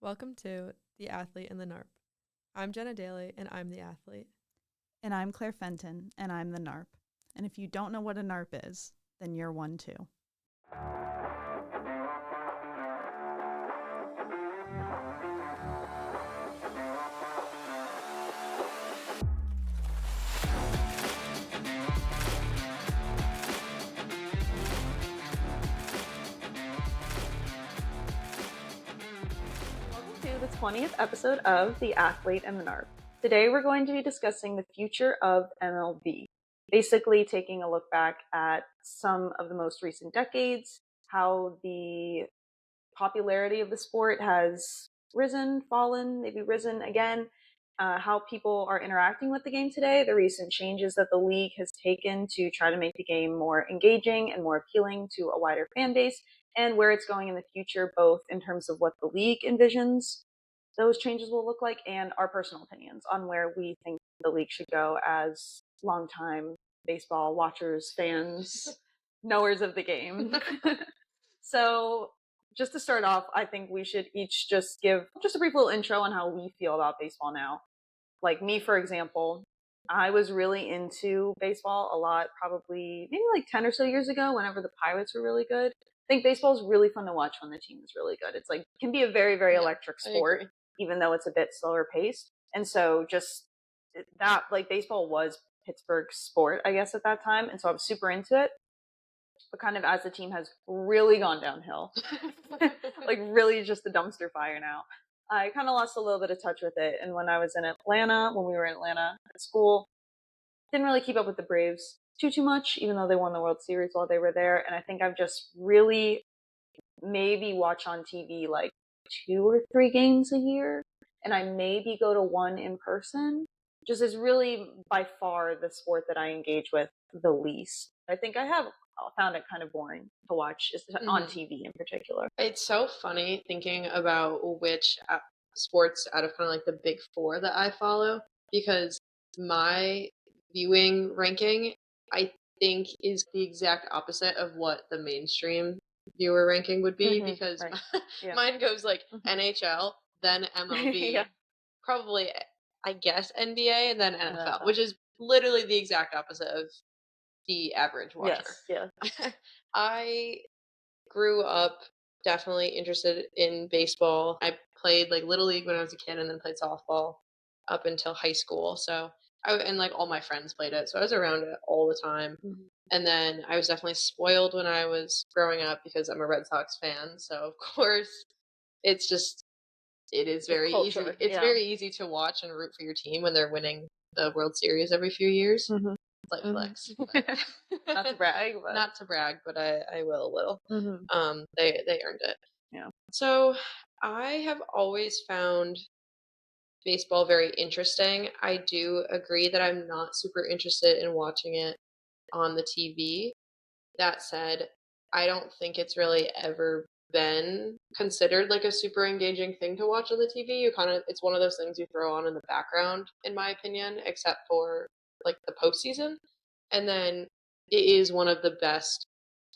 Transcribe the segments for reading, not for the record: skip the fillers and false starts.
Welcome to The Athlete and the NARP. I'm Jenna Daly, and I'm the athlete. And I'm Claire Fenton, and I'm the NARP. And if you don't know what a NARP is, then you're one too. Welcome to the 20th episode of The Athlete and the NARP. Today we're going to be discussing the future of MLB. Basically taking a look back at some of the most recent decades, how the popularity of the sport has risen, fallen, maybe risen again, how people are interacting with the game today, the recent changes that the league has taken to try to make the game more engaging and more appealing to a wider fan base, and where it's going in the future, both in terms of what the league envisions those changes will look like and our personal opinions on where we think the league should go as longtime baseball watchers, fans, knowers of the game. So just to start off, I think we should each just give just a brief little intro on how we feel about baseball now. Like me, for example, I was really into baseball a lot, probably maybe like 10 or so years ago, whenever the Pirates were really good. I think baseball is really fun to watch when the team is really good. It's like, it can be a very, very electric sport, even though it's a bit slower paced. And so just that, like, baseball was Pittsburgh's sport, I guess, at that time. And so I was super into it. But kind of as the team has really gone downhill, like really just a dumpster fire now, I kind of lost a little bit of touch with it. And when I was in Atlanta, when we were in Atlanta at school, didn't really keep up with the Braves too much, even though they won the World Series while they were there. And I think I've just really maybe watch on TV like 2 or 3 games a year, and I maybe go to one in person. Just is really by far the sport that I engage with the least. I think I have found it kind of boring to watch on TV in particular. It's so funny thinking about which sports out of kind of like the big four that I follow, because my viewing ranking, I think, is the exact opposite of what the mainstream viewer ranking would be, because mine goes like NHL, then MLB, probably, I guess, NBA, and then NFL, which is literally the exact opposite of the average watcher. Yes, yeah. I grew up definitely interested in baseball. I played like Little League when I was a kid, and then played softball up until high school. So and like all my friends played it, so I was around it all the time. And then I was definitely spoiled when I was growing up because I'm a Red Sox fan. So of course, it is very easy. It's very easy to watch and root for your team when they're winning the World Series every few years. Like flex. Not to brag, but not to brag, but I will a little. They earned it. Yeah. So I have always found baseball very interesting. I do agree that I'm not super interested in watching it on the TV. That said, I don't think it's really ever been considered like a super engaging thing to watch on the TV. It's one of those things you throw on in the background, in my opinion, except for like the postseason. And then it is one of the best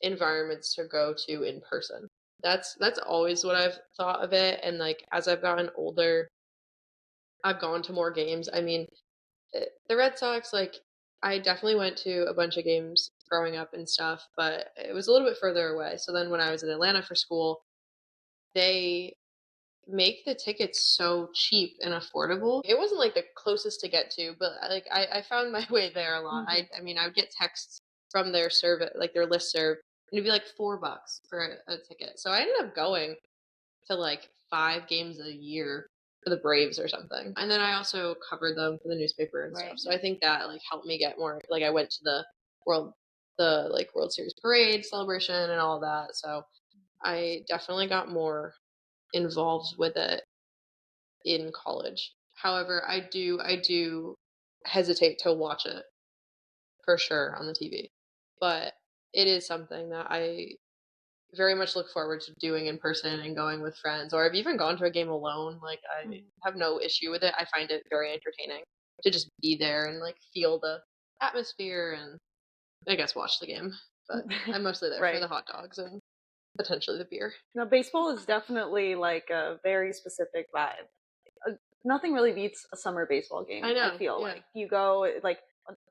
environments to go to in person. That's always what I've thought of it. And like as I've gotten older, I've gone to more games. I mean, the Red Sox, like, I definitely went to a bunch of games growing up and stuff, but it was a little bit further away. So then when I was in Atlanta for school, they make the tickets so cheap and affordable. It wasn't like the closest to get to, but like I found my way there a lot. I mean, I would get texts from their service, like their listserv, and it'd be like $4 for a ticket. So I ended up going to like 5 games a year for the Braves or something. And then I also covered them for the newspaper and stuff. So I think that like helped me get more, like I went to the World Series parade celebration and all that. So I definitely got more involved with it in college. However, I do hesitate to watch it for sure on the TV. But it is something that I very much look forward to doing in person and going with friends, or I've even gone to a game alone. Like I have no issue with it. I find it very entertaining to just be there and like feel the atmosphere and I guess watch the game. But I'm mostly there for the hot dogs and potentially the beer. Now, baseball is definitely like a very specific vibe. Nothing really beats a summer baseball game. I know, I feel yeah. like you go, like,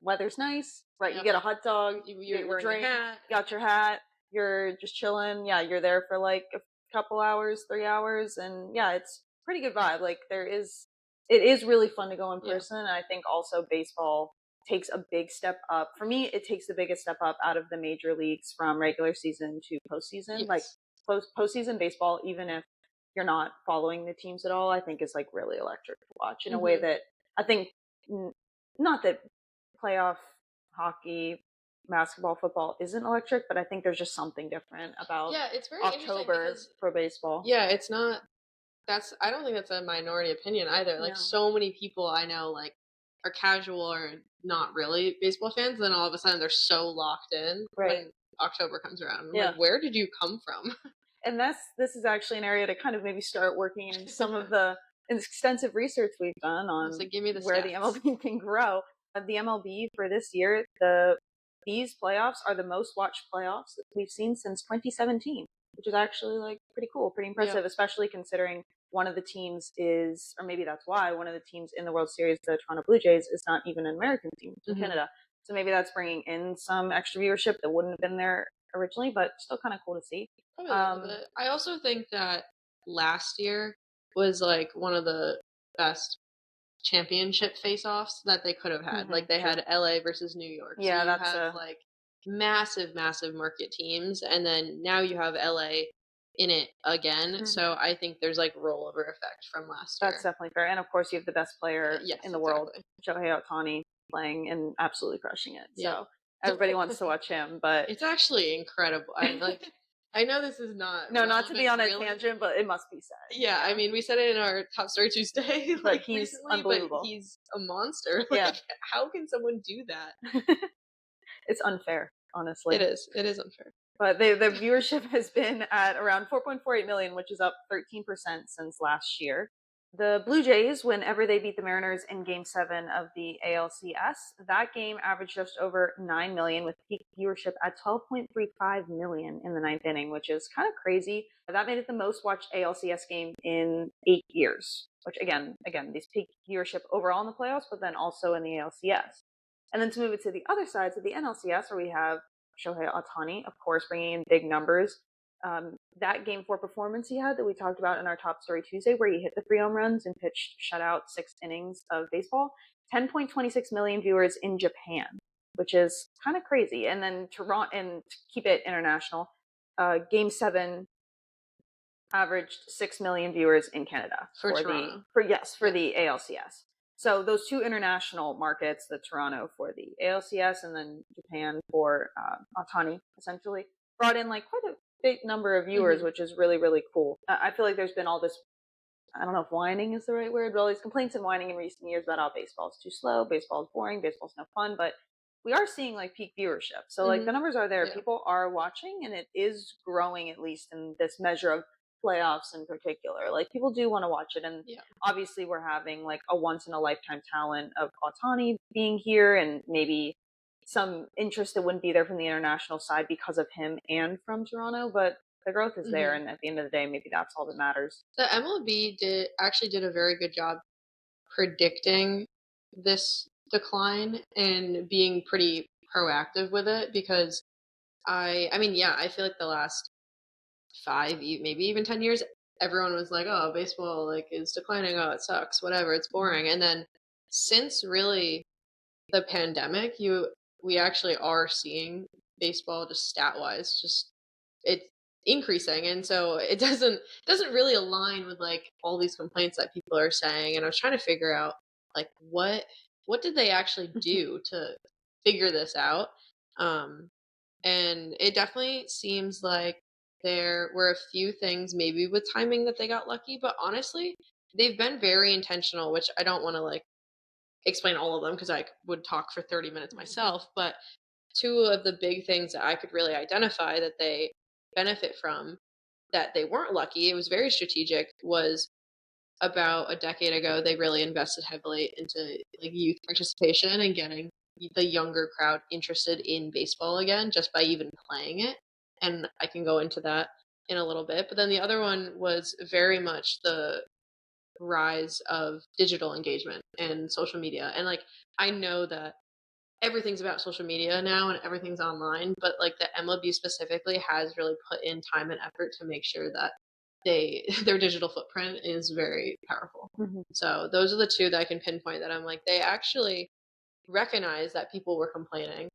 weather's nice, right? You Yep. get a hot dog, You're you get your wearing a drink, hat. you got your hat, you're just chilling. Yeah, you're there for like a couple hours, 3 hours, and yeah, it's pretty good vibe. Like it is really fun to go in Yeah. person. And I think also baseball takes a big step up. For me, it takes the biggest step up out of the major leagues from regular season to postseason. Like Yes. postseason baseball, even if you're not following the teams at all, I think is like really electric to watch in a way that I think, not that playoff hockey, basketball, football isn't electric, but I think there's just something different about Yeah, it's very interesting October because for baseball. yeah, it's not. I don't think that's a minority opinion either. Like No. so many people I know like are casual or not really baseball fans, and then all of a sudden they're so locked in Right. when October comes around. I'm Yeah. like, where did you come from? And this is actually an area to kind of maybe start working in some of the extensive research we've done on So give me the where stats. the MLB can grow. The MLB for this year, these playoffs are the most watched playoffs that we've seen since 2017, which is actually like pretty cool, pretty impressive, especially considering one of the teams is, or maybe that's why one of the teams in the World Series, the Toronto Blue Jays, is not even an American team, it's in Canada. So maybe that's bringing in some extra viewership that wouldn't have been there originally, but still kind of cool to see. I also think that last year was like one of the best championship face-offs that they could have had. Like they had LA versus New York. Yeah, so you that's have like massive market teams, and then now you have LA in it again. So I think there's like rollover effect from last year. That's definitely fair. And of course, you have the best player in the world, Shohei Ohtani, playing and absolutely crushing it. So everybody wants to watch him, but it's actually incredible. I know this is not not to be on a tangent, but it must be said. Yeah, I mean, we said it in our Top Story Tuesday, but he's recently, unbelievable. But he's a monster. Like, how can someone do that? It's unfair, honestly. It is unfair. But the viewership has been at around 4.48 million, which is up 13% since last year. The Blue Jays, whenever they beat the Mariners in Game 7 of the ALCS, that game averaged just over 9 million, with peak viewership at 12.35 million in the ninth inning, which is kind of crazy. That made it the most watched ALCS game in 8 years, which again, these peak viewership overall in the playoffs, but then also in the ALCS. And then to move it to the other sides of the NLCS, where we have Shohei Ohtani, of course, bringing in big numbers. That Game 4 performance he had that we talked about in our Top Story Tuesday, where he hit the 3 home runs and pitched shutout 6 innings of baseball, 10.26 million viewers in Japan, which is kind of crazy. And then Toronto, and to keep it international, Game 7 averaged 6 million viewers in Canada for Toronto. The ALCS. So those two international markets, the Toronto for the ALCS and then Japan for Ohtani, essentially, brought in like quite a big number of viewers, which is really, really cool. I feel like there's been all this, I don't know if whining is the right word, but all these complaints and whining in recent years about how baseball is too slow, baseball is boring, baseball's no fun, but we are seeing like peak viewership. So like the numbers are there, people are watching, and it is growing, at least in this measure of playoffs in particular. Like people do want to watch it, and obviously we're having like a once in a lifetime talent of Ohtani being here, and maybe some interest that wouldn't be there from the international side because of him and from Toronto, but the growth is there, and at the end of the day, maybe that's all that matters. The MLB did a very good job predicting this decline and being pretty proactive with it, because I feel like the last 5, maybe even 10 years, everyone was like, oh, baseball like is declining, oh, it sucks, whatever, it's boring. And then since really the pandemic, we actually are seeing baseball just stat wise, just it's increasing. And so it doesn't really align with like all these complaints that people are saying. And I was trying to figure out like what did they actually do to figure this out? And it definitely seems like there were a few things maybe with timing that they got lucky, but honestly, they've been very intentional, which I don't want to like explain all of them because I would talk for 30 minutes myself, but 2 of the big things that I could really identify that they benefit from that they weren't lucky, it was very strategic, was about a decade ago, they really invested heavily into like youth participation and getting the younger crowd interested in baseball again just by even playing it. And I can go into that in a little bit. But then the other one was very much the rise of digital engagement and social media. And like, I know that everything's about social media now and everything's online, but like the MLB specifically has really put in time and effort to make sure that their digital footprint is very powerful. So those are the two that I can pinpoint that I'm like, they actually recognize that people were complaining.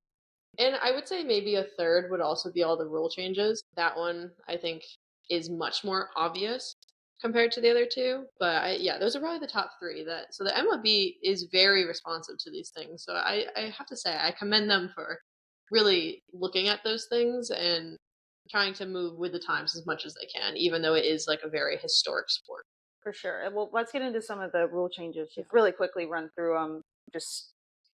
And I would say maybe a third would also be all the rule changes. That one I think is much more obvious compared to the other two. But yeah, those are probably the top three. So the MLB is very responsive to these things. So I have to say I commend them for really looking at those things and trying to move with the times as much as they can, even though it is like a very historic sport. For sure. Well, let's get into some of the rule changes. Just really quickly run through them, just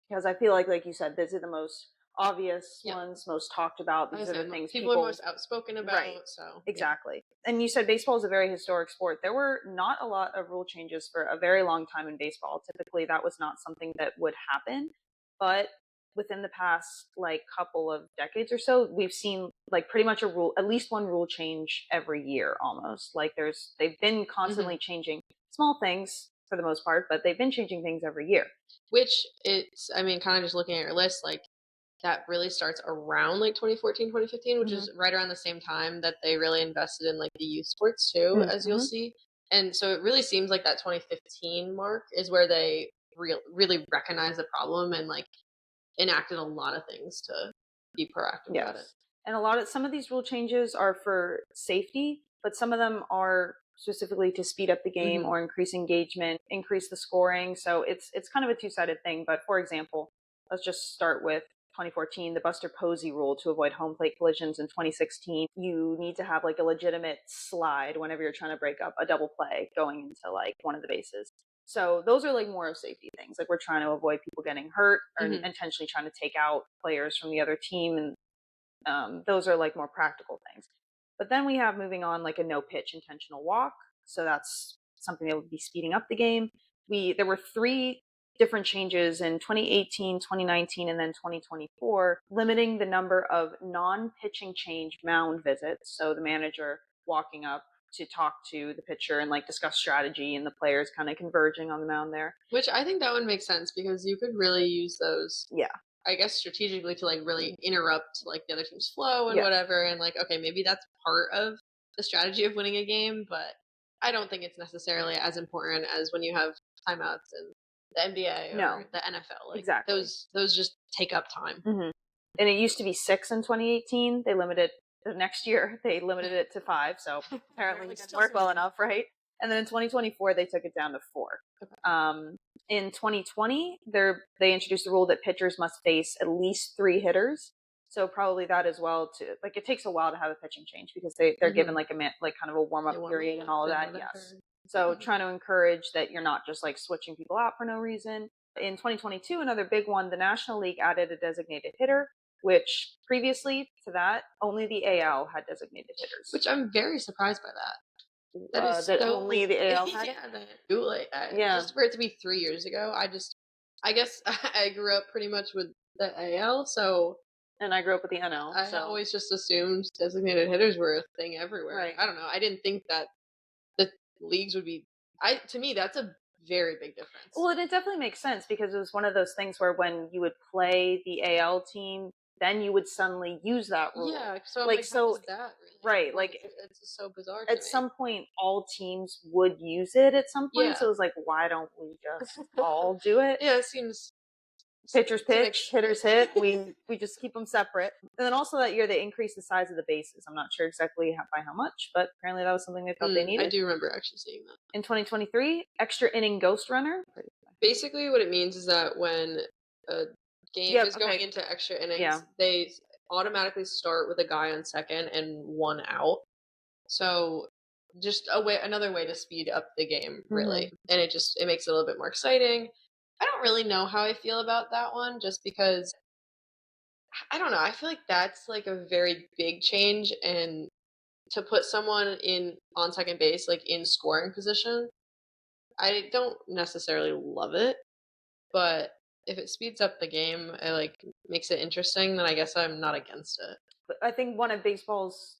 because I feel like you said, these are the most obvious ones, most talked about. These are the things people are most outspoken about. Right. So exactly. Yeah. And you said baseball is a very historic sport. There were not a lot of rule changes for a very long time in baseball. Typically, that was not something that would happen, but within the past couple of decades or so, we've seen pretty much at least one rule change every year almost. They've been constantly changing small things for the most part, but they've been changing things every year. Which kind of just looking at your list, that really starts around 2014, 2015, which is right around the same time that they really invested in the youth sports too, as you'll see. And so it really seems like that 2015 mark is where they really recognized the problem and enacted a lot of things to be proactive about it. And some of these rule changes are for safety, but some of them are specifically to speed up the game or increase engagement, increase the scoring. So it's kind of a two-sided thing. But for example, let's just start with 2014, the Buster Posey rule to avoid home plate collisions. In 2016, you need to have a legitimate slide whenever you're trying to break up a double play going into one of the bases. So those are more of safety things. We're trying to avoid people getting hurt or intentionally trying to take out players from the other team. And those are more practical things. But then we have, moving on, a no pitch intentional walk. So that's something that would be speeding up the game. There were 3 different changes in 2018, 2019, and then 2024, limiting the number of non-pitching change mound visits. So the manager walking up to talk to the pitcher and discuss strategy, and the players kind of converging on the mound there. Which I think that would make sense because you could really use those. Yeah. I guess strategically to really interrupt the other team's flow and whatever, and okay, maybe that's part of the strategy of winning a game, but I don't think it's necessarily as important as when you have timeouts in the NBA or the NFL. Exactly. Those just take up time. And it used to be 6 in 2018. They limited the next year. They limited it to 5. So apparently it didn't work well enough, right? And then in 2024, they took it down to 4. Okay. In 2020, they introduced the rule that pitchers must face at least 3 hitters. So probably that as well too. It takes a while to have a pitching change because they're given kind of a warm up period and all of that. Yes. So trying to encourage that you're not just switching people out for no reason. In 2022, another big one, the National League added a designated hitter, which previously to that, only the AL had designated hitters. Which I'm very surprised by that. That only the AL had it? Just for it to be 3 years ago, I guess I grew up pretty much with the AL, so... And I grew up with the NL. I always just assumed designated hitters were a thing everywhere. Right. I don't know. I didn't think that the leagues would be... To me, that's a very big difference. Well, and it definitely makes sense because it was one of those things where when you would play the AL team, then you would suddenly use that rule. Yeah, so how is that really? Right, it's so bizarre. At some point, all teams would use it at some point. Yeah. So it was why don't we just all do it? Yeah, it seems. Pitchers pitch, hitters hit. We just keep them separate. And then also that year they increased the size of the bases. I'm not sure exactly by how much, but apparently that was something they felt they needed. I do remember actually seeing that. In 2023, extra inning ghost runner. Basically, what it means is that when a game is going into extra innings, they automatically start with a guy on second and 1 out. So just another way to speed up the game, really. And it makes it a little bit more exciting. I don't really know how I feel about that one, just because I don't know. I feel like that's a very big change, and to put someone on second base in scoring position, I don't necessarily love it, but if it speeds up the game, it makes it interesting, then I guess I'm not against it. But I think one of baseball's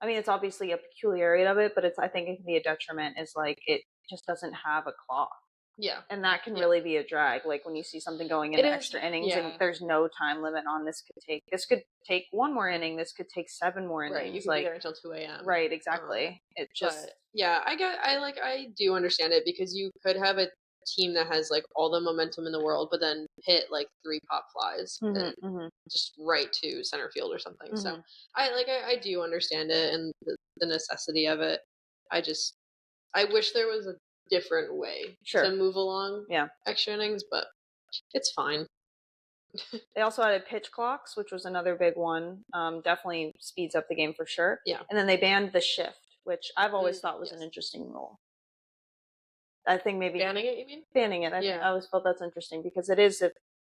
I mean, it's obviously a peculiarity of it, but I think it can be a detriment is like it just doesn't have a clock. Yeah. And that can really be a drag. Like when you see something going It in is, extra innings and yeah. there's no time limit on this could take one more inning, this could take 7 more innings. Right, you could be there until 2 a.m. Right, exactly. It just But yeah, I do understand it because you could have a team that has like all the momentum in the world, but then hit like 3 pop flies and just right to center field or something. So I do understand it and the necessity of it. I wish there was a different way to move along extra innings, but it's fine. They also added pitch clocks, which was another big one. Definitely speeds up the game for sure. Yeah. And then they banned the shift, which I've always thought was an interesting rule. I think maybe banning it, you mean? Banning it. I always felt that's interesting because it is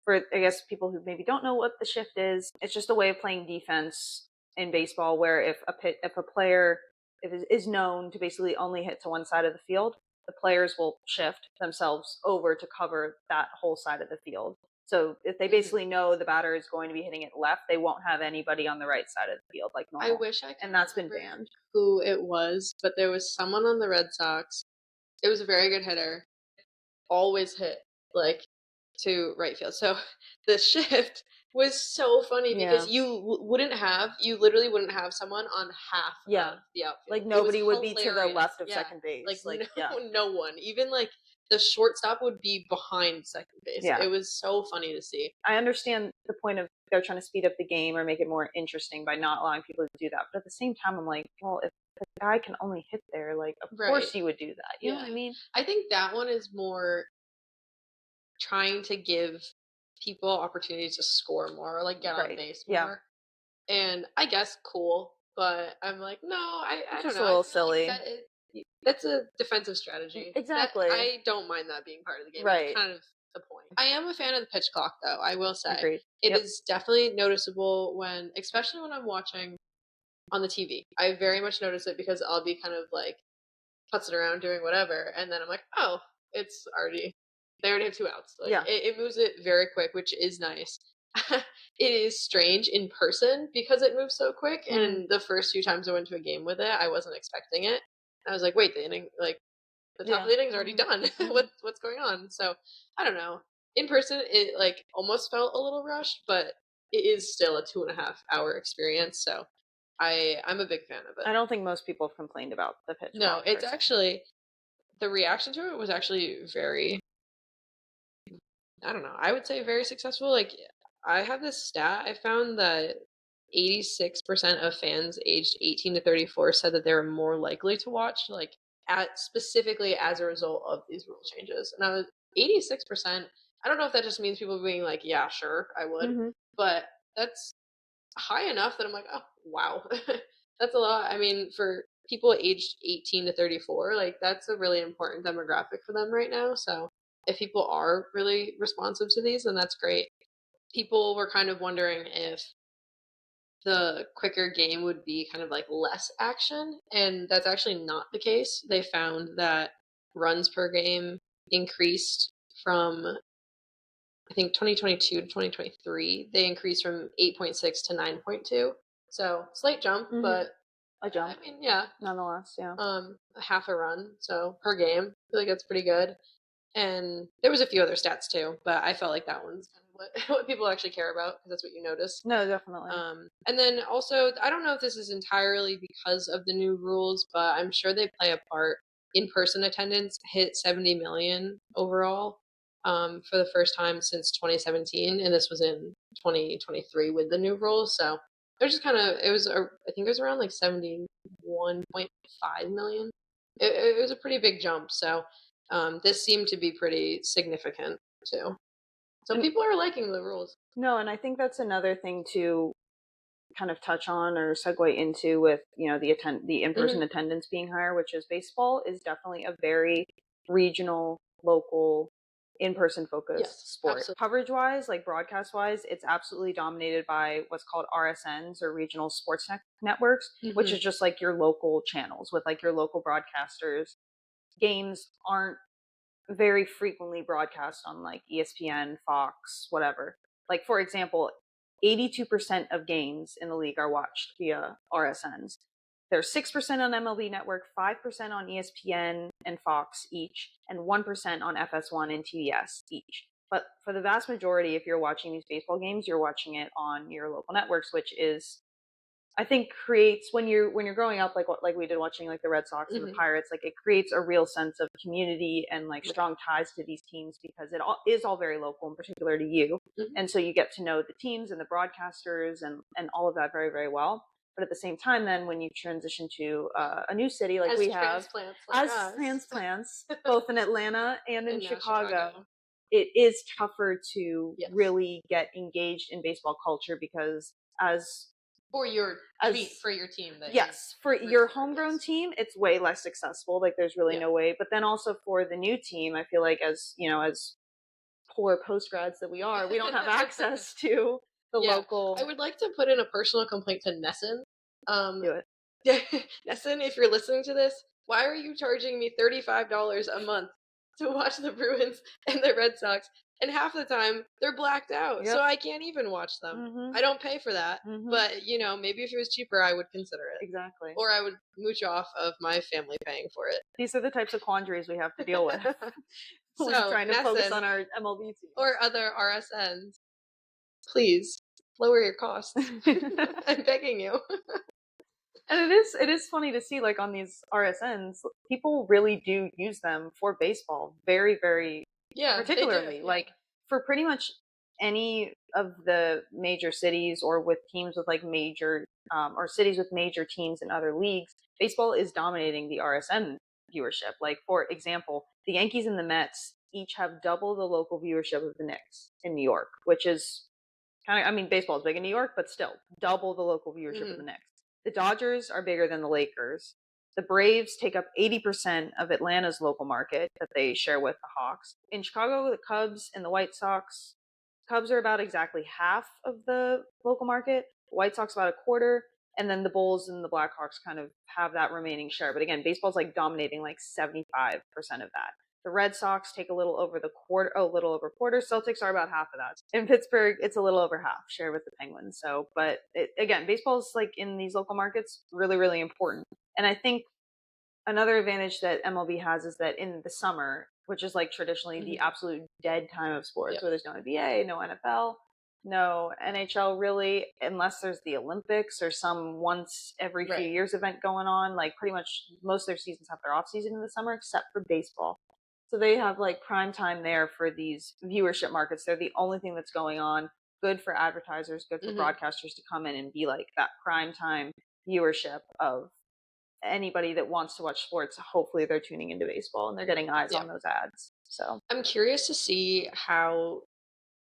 for I guess people who maybe don't know what the shift is. It's just a way of playing defense in baseball, where if a player is known to basically only hit to one side of the field, the players will shift themselves over to cover that whole side of the field. So if they basically know the batter is going to be hitting it left, they won't have anybody on the right side of the field like normal. I wish I could. And that's been banned. Who it was, but there was someone on the Red Sox. It was a very good hitter. Always hit like to right field. So the shift was so funny because you literally wouldn't have someone on half of the outfield. Like nobody would be to the left of second base. Like no one. Even like the shortstop would be behind second base. Yeah. It was so funny to see. I understand the point of they're trying to speed up the game or make it more interesting by not allowing people to do that. But at the same time, I'm like, well, if the guy can only hit there, like, of course you would do that. You know what I mean? I think that one is more trying to give people opportunities to score more or like get on base more. And I guess cool, but I'm like, no, I don't know. It's a little silly. Like that's a defensive strategy. Exactly. I don't mind that being part of the game. Right. It's kind of the point. I am a fan of the pitch clock, though, I will say. Agreed. It is definitely noticeable especially when I'm watching on the TV. I very much notice it because I'll be kind of like putzing around doing whatever, and then I'm like, oh, they already have 2 outs. Like, it moves it very quick, which is nice. It is strange in person because it moves so quick, and the first few times I went to a game with it, I wasn't expecting it. I was like, wait, the inning, like, the top of the inning's already done. What's going on? So, I don't know. In person, it, like, almost felt a little rushed, but it is still a 2.5 hour experience, so I'm a big fan of it. I don't think most people have complained about the pitch. No, it's actually, the reaction to it was actually very, I don't know, I would say very successful. Like, I have this stat. I found that 86% of fans aged 18 to 34 said that they were more likely to watch, like, specifically as a result of these rule changes. And I was 86%. I don't know if that just means people being like, yeah, sure, I would. But that's high enough that I'm like, oh, wow. That's a lot. I mean, for people aged 18 to 34, like, that's a really important demographic for them right now. So if people are really responsive to these, then that's great. People were kind of wondering if the quicker game would be kind of like less action, and that's actually not the case. They found that runs per game increased from, I think, 2022 to 2023. They increased from 8.6 to 9.2. So slight jump, but a jump. I mean, yeah, nonetheless, half a run, so per game. I feel like that's pretty good. And there was a few other stats too, but I felt like that one's kind of what people actually care about because that's what you notice. No, definitely. And then also, I don't know if this is entirely because of the new rules, but I'm sure they play a part. In-person attendance hit 70 million overall for the first time since 2017, and this was in 2023 with the new rules. So it was just kind of, I think it was around like 71.5 million. It was a pretty big jump. So this seemed to be pretty significant too. So people are liking the rules. No, and I think that's another thing to kind of touch on or segue into with, the in-person attendance being higher, which is baseball is definitely a very regional, local, in-person focused sport. Absolutely. Coverage-wise, like broadcast-wise, it's absolutely dominated by what's called RSNs or regional sports networks, which is just like your local channels with like your local broadcasters. Games aren't very frequently broadcast on like ESPN, Fox, whatever. Like, for example, 82% of games in the league are watched via RSNs. There's 6% on MLB Network, 5% on ESPN and Fox each, and 1% on FS1 and TBS each. But for the vast majority, if you're watching these baseball games, you're watching it on your local networks, which is, I think, creates, when you're growing up, like we did watching like the Red Sox and the Pirates, like it creates a real sense of community and like strong ties to these teams because it all is all very local, in particular to you. And so you get to know the teams and the broadcasters and all of that very, very well. But at the same time, then when you transition to a new city like we have, as transplants, both in Atlanta and in Chicago, it is tougher to really get engaged in baseball culture because for your team, for your homegrown team, it's way less accessible. Like there's really no way. But then also for the new team, I feel like as poor post-grads that we are, we don't have access to the local. I would like to put in a personal complaint to Nesson. Do it. Nesson, if you're listening to this, why are you charging me $35 a month to watch the Bruins and the Red Sox? And half the time they're blacked out, so I can't even watch them. I don't pay for that, but maybe if it was cheaper, I would consider it. Exactly. Or I would mooch off of my family paying for it. These are the types of quandaries we have to deal with. So trying to focus on our MLB team or other RSNs. Please lower your costs. I'm begging you. And it is funny to see, like, on these RSNs, people really do use them for baseball very, very particularly. Like, for pretty much any of the major cities or with teams with, like, major, or cities with major teams in other leagues, baseball is dominating the RSN viewership. Like, for example, the Yankees and the Mets each have double the local viewership of the Knicks in New York, which is baseball is big in New York, but still, double the local viewership of the Knicks. The Dodgers are bigger than the Lakers. The Braves take up 80% of Atlanta's local market that they share with the Hawks. In Chicago, the Cubs and the White Sox, Cubs are about exactly half of the local market, White Sox about a quarter, and then the Bulls and the Blackhawks kind of have that remaining share. But again, baseball's like dominating like 75% of that. The Red Sox take a little over a quarter. Celtics are about half of that. In Pittsburgh, it's a little over half, share with the Penguins. So, but again, baseball's like in these local markets, really, really important. And I think another advantage that MLB has is that in the summer, which is like traditionally the absolute dead time of sports, where there's no NBA, no NFL, no NHL really, unless there's the Olympics or some once every few years event going on. Like pretty much most of their seasons have their off season in the summer, except for baseball. So they have like prime time there for these viewership markets. They're the only thing that's going on. Good for advertisers, good for broadcasters to come in and be like that prime time viewership of anybody that wants to watch sports. Hopefully they're tuning into baseball and they're getting eyes on those ads. So I'm curious to see how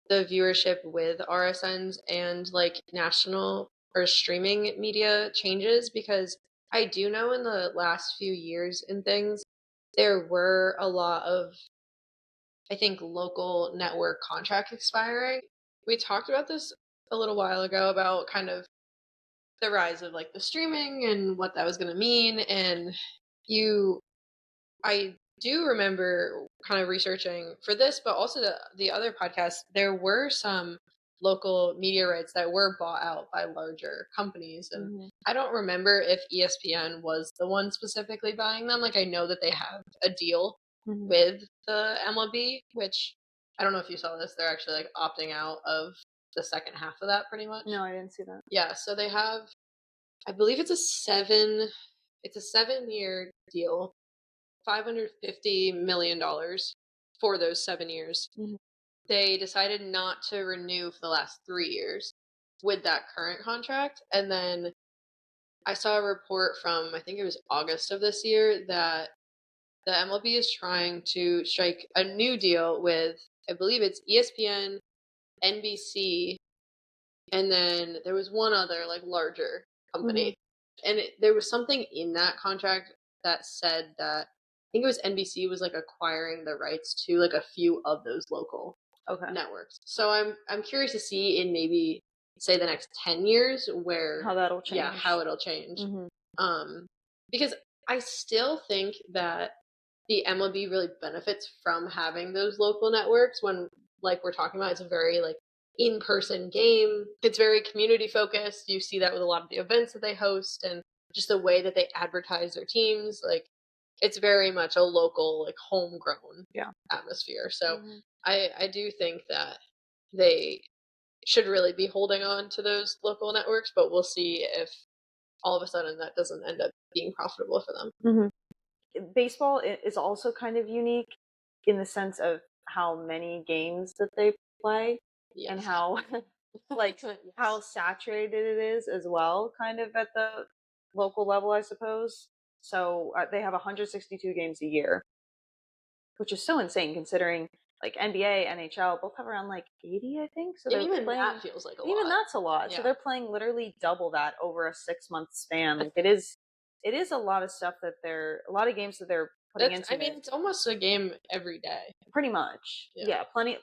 the viewership with RSNs and like national or streaming media changes, because I do know in the last few years and things, there were a lot of, I think, local network contracts expiring. We talked about this a little while ago about kind of the rise of like the streaming and what that was going to mean. And I do remember kind of researching for this, but also the other podcasts, there were some local media rights that were bought out by larger companies. And I don't remember if ESPN was the one specifically buying them. Like I know that they have a deal with the MLB, which I don't know if you saw this. They're actually like opting out of the second half of that pretty much. No, I didn't see that. Yeah, so they have, I believe it's a 7-year deal, $550 million for those 7 years. They decided not to renew for the last 3 years with that current contract. And then I saw a report from, I think it was August of this year, that the MLB is trying to strike a new deal with, I believe it's ESPN, NBC, and then there was one other like larger company. And there was something in that contract that said that, I think it was NBC was like acquiring the rights to like a few of those local networks. So I'm curious to see in maybe say the next 10 years where how that'll change. Yeah, how it'll change. Because I still think that the MLB really benefits from having those local networks when, like we're talking about, it's a very like in-person game. It's very community focused. You see that with a lot of the events that they host, and just the way that they advertise their teams, like it's very much a local, like homegrown atmosphere. So I do think that they should really be holding on to those local networks, but we'll see if all of a sudden that doesn't end up being profitable for them. Baseball is also kind of unique in the sense of how many games that they play and how like how saturated it is as well, kind of at the local level, I suppose. So they have 162 games a year, which is so insane considering like NBA, NHL both have around like 80, I think. So And they're even playing, that feels like a lot. even that's a lot. Yeah. So they're playing literally double that over a 6-month span. Like it is a lot of stuff that a lot of games that they're putting into. I mean, it's almost a game every day. Pretty much. Yeah, plenty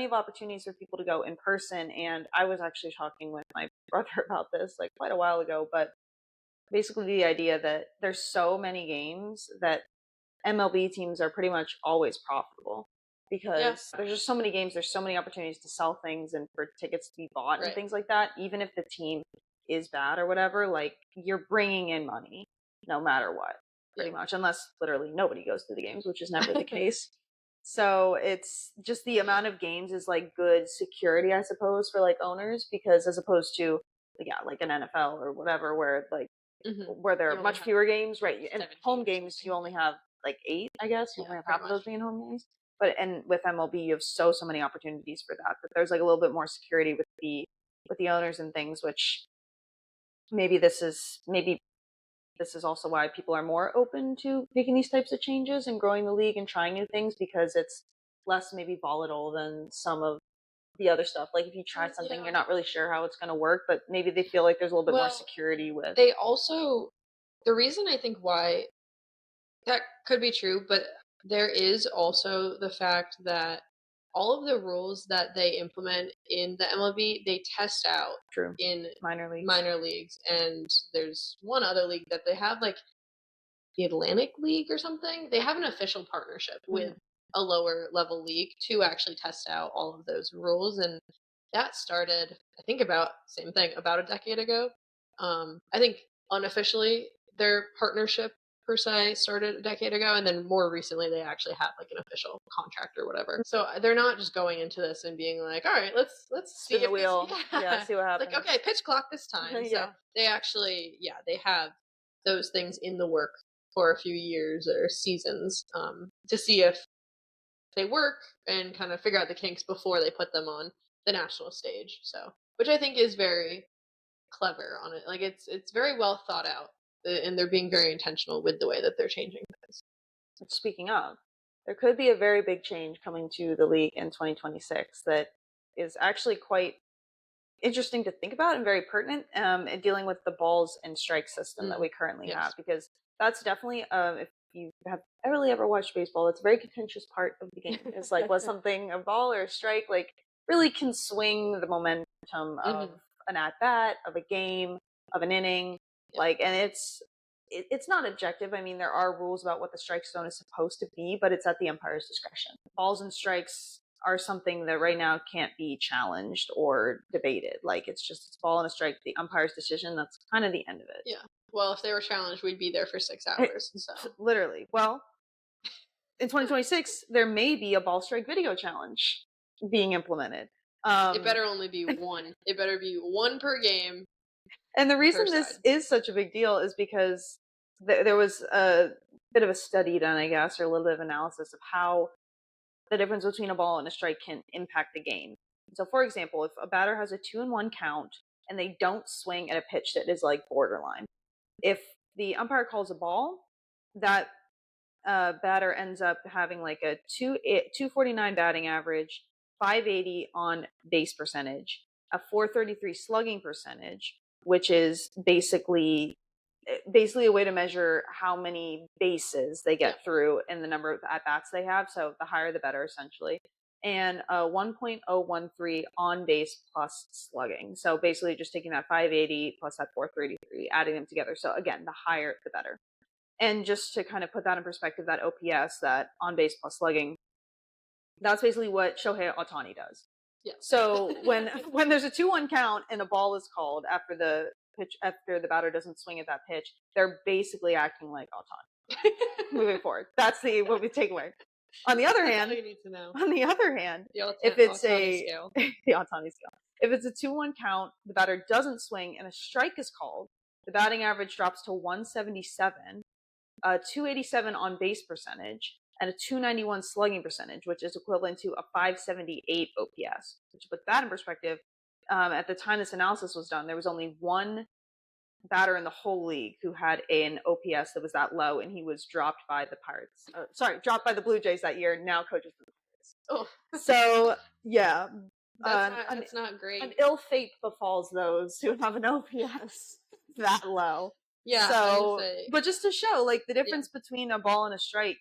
of opportunities for people to go in person. And I was actually talking with my brother about this like quite a while ago, but basically the idea that there's so many games that MLB teams are pretty much always profitable because there's just so many games, there's so many opportunities to sell things and for tickets to be bought and things like that. Even if the team is bad or whatever, like you're bringing in money no matter what, pretty much, unless literally nobody goes to the games, which is never the case. So it's just the amount of games is like good security, I suppose, for like owners, because as opposed to like an NFL or whatever, where like where there are much fewer games, right? And home games, you only have like 8, I guess. You only have half of those being home games. But and with MLB, you have so many opportunities for that. But there's like a little bit more security with the owners and things, which maybe this is also why people are more open to making these types of changes and growing the league and trying new things, because it's less maybe volatile than some of the other stuff. Like if you try something, you're not really sure how it's going to work, but maybe they feel like there's a little bit more security with. They also, the reason I think why that could be true, but there is also the fact that all of the rules that they implement in the MLB, they test out in minor leagues. And there's one other league that they have, like the Atlantic League or something. They have an official partnership with a lower level league to actually test out all of those rules. And that started, I think about a decade ago. I think unofficially their partnership per se started a decade ago, and then more recently they actually have like an official contract or whatever. So they're not just going into this and being like, all right, let's see spin the wheel, see what happens. Like, okay, pitch clock this time. So they actually, they have those things in the work for a few years or seasons to see if they work and kind of figure out the kinks before they put them on the national stage. So, which I think is very clever on it. Like it's very well thought out, and they're being very intentional with the way that they're changing things. Speaking of, there could be a very big change coming to the league in 2026 that is actually quite interesting to think about and very pertinent in dealing with the balls and strike system that we currently have, because that's definitely if you have ever watched baseball, it's a very contentious part of the game. It's like, was something a ball or a strike? Like really can swing the momentum of an at bat, of a game, of an inning. Like, and it's not objective. I mean, there are rules about what the strike zone is supposed to be, but it's at the umpire's discretion. Balls and strikes are something that right now can't be challenged or debated. Like it's ball and a strike, the umpire's decision. That's kind of the end of it. Yeah. Well, if they were challenged, we'd be there for 6 hours. So literally. Well, in 2026, there may be a ball strike video challenge being implemented. It better only be one. It better be one per game. And the reason this is such a big deal is because there was a bit of a study done, I guess, or a little bit of analysis of how the difference between a ball and a strike can impact the game. So, for example, if a batter has a 2-1 count and they don't swing at a pitch that is like borderline, if the umpire calls a ball, that batter ends up having like a 249 batting average, 580 on base percentage, a 433 slugging percentage, which is basically a way to measure how many bases they get through and the number of at-bats they have. So the higher the better, essentially. And a 1.013 on base plus slugging. So basically just taking that 580 plus that 433, adding them together. So again, the higher the better. And just to kind of put that in perspective, that OPS, that on base plus slugging, that's basically what Shohei Ohtani does. Yeah. So when there's a 2-1 count and a ball is called after the the batter doesn't swing at that pitch, they're basically acting like Ohtani. Moving forward, that's what we take away. On the other hand, all you need to know. If it's Ohtani scale. the Ohtani scale, if it's a 2-1 count, the batter doesn't swing, and a strike is called, the batting average drops to 177, 287 on base percentage, and a 291 slugging percentage, which is equivalent to a 578 OPS. To put that in perspective, at the time this analysis was done, there was only one batter in the whole league who had an OPS that was that low, and he was dropped by the dropped by the Blue Jays that year, now coaches the Pirates. Oh. So, yeah. That's not great. An ill fate befalls those who have an OPS that low. Yeah. So, but just to show, like, the difference between a ball and a strike,